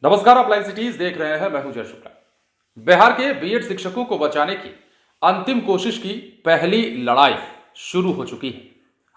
नमस्कार, आप live cities देख रहे हैं। मैं हूं जय शुक्ला। बिहार के बीएड शिक्षकों को बचाने की अंतिम कोशिश की पहली लड़ाई शुरू हो चुकी है।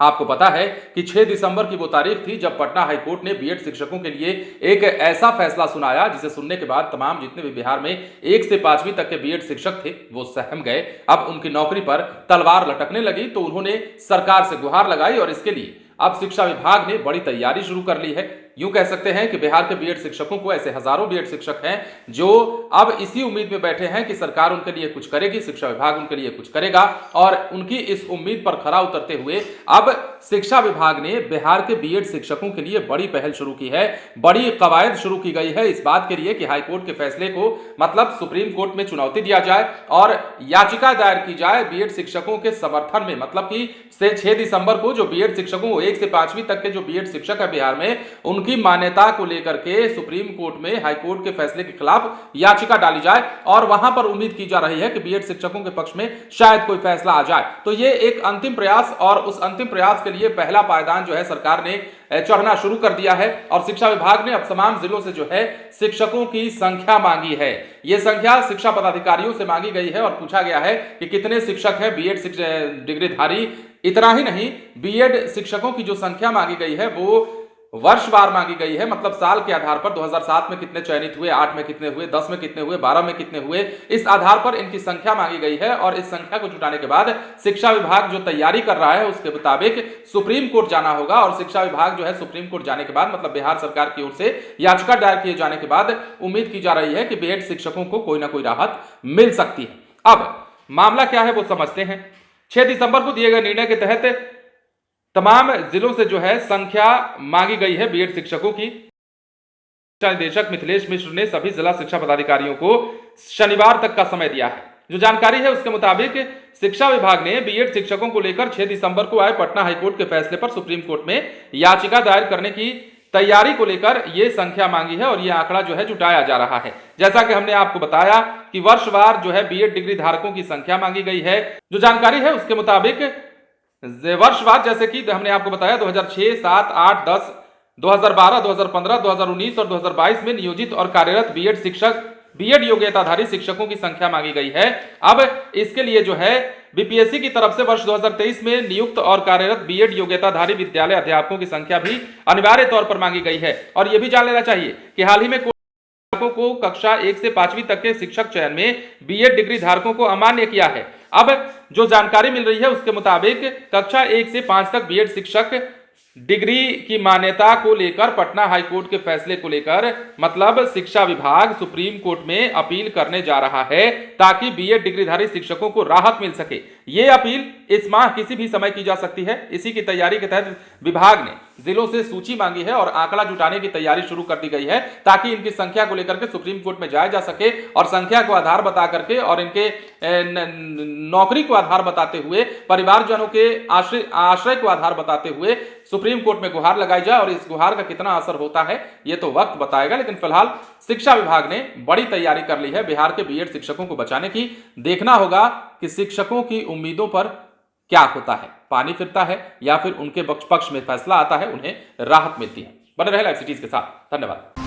आपको पता है कि 6 दिसंबर की वो तारीख थी जब पटना हाईकोर्ट ने बीएड शिक्षकों के लिए एक ऐसा फैसला सुनाया जिसे सुनने के बाद तमाम जितने भी बिहार में 1 से 5वीं तक के बीएड शिक्षक थे वो सहम गए। अब उनकी नौकरी पर तलवार लटकने लगी तो उन्होंने सरकार से गुहार लगाई और इसके लिए अब शिक्षा विभाग ने बड़ी तैयारी शुरू कर ली है। यूं कह सकते हैं कि बिहार के बीएड शिक्षकों को ऐसे हजारों बीएड शिक्षक हैं जो अब इसी उम्मीद में बैठे हैं कि सरकार उनके लिए कुछ करेगी, शिक्षा विभाग उनके लिए कुछ करेगा। और उनकी इस उम्मीद पर खरा उतरते हुए अब शिक्षा विभाग ने बिहार के बीएड शिक्षकों के लिए बड़ी पहल शुरू की है। बड़ी कवायद शुरू की गई है इस बात के लिए कि हाईकोर्ट के फैसले को मतलब सुप्रीम कोर्ट में चुनौती दिया जाए और याचिका दायर की जाए बीएड शिक्षकों के समर्थन में। मतलब कि 6 दिसंबर को जो बीएड शिक्षकों 1 से 5वीं तक के जो बीएड शिक्षक है बिहार में, उनकी मान्यता को लेकर के सुप्रीम कोर्ट में हाईकोर्ट के फैसले के खिलाफ याचिका डाली जाए और वहां पर उम्मीद की जा रही है कि बीएड शिक्षकों के पक्ष में शायद कोई फैसला आ जाए। तो ये एक अंतिम प्रयास और उस अंतिम प्रयास के लिए पहला पायदान जो है सरकार ने चढ़ना शुरू कर दिया है और शिक्षा विभाग ने अब तमाम जिलों से जो है शिक्षकों की संख्या मांगी है। यह संख्या शिक्षा पदाधिकारियों से मांगी गई है और पूछा गया है कि कितने शिक्षक हैं बीएड डिग्रीधारी। इतना ही नहीं, बीएड शिक्षकों की जो संख्या मांगी गई है वो वर्षवार मांगी गई है। मतलब साल के आधार पर 2007 में कितने चयनित हुए, 8 में कितने हुए, 10 में कितने हुए, 12 में कितने हुए, इस आधार पर इनकी संख्या मांगी गई है। और इस संख्या को जुटाने के बाद शिक्षा विभाग जो तैयारी कर रहा है उसके मुताबिक सुप्रीम कोर्ट जाना होगा और शिक्षा विभाग जो है सुप्रीम कोर्ट जाने के बाद मतलब बिहार सरकार की ओर से याचिका दायर किए जाने के बाद उम्मीद की जा रही है कि बीएड शिक्षकों को कोई ना कोई राहत मिल सकती है। अब मामला क्या है वो समझते हैं। 6 दिसंबर को दिए गए निर्णय के तहत तमाम जिलों से जो है संख्या मांगी गई है बीएड शिक्षकों की। शिक्षा निदेशक मिथिलेश मिश्र ने सभी जिला शिक्षा पदाधिकारियों को शनिवार तक का समय दिया है। जो जानकारी है उसके मुताबिक शिक्षा विभाग ने बीएड शिक्षकों को लेकर 6 दिसंबर को आए पटना हाईकोर्ट के फैसले पर सुप्रीम कोर्ट में याचिका दायर करने की तैयारी को लेकर यह संख्या मांगी है और यह आंकड़ा जो है जुटाया जा रहा है। जैसा कि हमने आपको बताया कि वर्षवार जो है बीएड डिग्री धारकों की संख्या मांगी गई है। जो जानकारी है उसके मुताबिक वर्षवार जैसे कि हमने आपको बताया 2006, 7, 8, 10, 2012, 2015, 2019 और 2022 में नियोजित और कार्यरत बीएड शिक्षक बीएड योग्यताधारी शिक्षकों की संख्या मांगी गई है। अब इसके लिए जो है बीपीएससी की तरफ से वर्ष 2023 में नियुक्त और कार्यरत बीएड योग्यताधारी विद्यालय अध्यापकों की संख्या भी अनिवार्य तौर पर मांगी गई है। और यह भी जान लेना चाहिए कि हाल ही में को कक्षा 1 से 5वीं तक के शिक्षक चयन में बीएड डिग्री धारकों को अमान्य किया है। अब जो जानकारी मिल रही है उसके मुताबिक कक्षा 1 से 5 तक बीएड शिक्षक डिग्री की मान्यता को लेकर पटना हाईकोर्ट के फैसले को लेकर मतलब शिक्षा विभाग सुप्रीम कोर्ट में अपील करने जा रहा है ताकि बीएड डिग्रीधारी शिक्षकों को राहत मिल सके। यह अपील इस माह किसी भी समय की जा सकती है। इसी की तैयारी के तहत विभाग ने जिलों से सूची मांगी है और आंकड़ा जुटाने की तैयारी शुरू कर दी गई है ताकि इनकी संख्या को लेकर के सुप्रीम कोर्ट में जाया जा सके और संख्या को आधार बता करके और इनके नौकरी को आधार बताते हुए, परिवारजनों के आश्रय को आधार बताते हुए सुप्रीम कोर्ट में गुहार लगाई जाए। और इस गुहार का कितना असर होता है ये तो वक्त बताएगा, लेकिन फिलहाल शिक्षा विभाग ने बड़ी तैयारी कर ली है बिहार के बीएड शिक्षकों को बचाने की। देखना होगा कि शिक्षकों की उम्मीदों पर क्या होता है, पानी फिरता है या फिर उनके पक्ष में फैसला आता है, उन्हें राहत मिलती है। बने रहे लाइव सिटीज के साथ। धन्यवाद।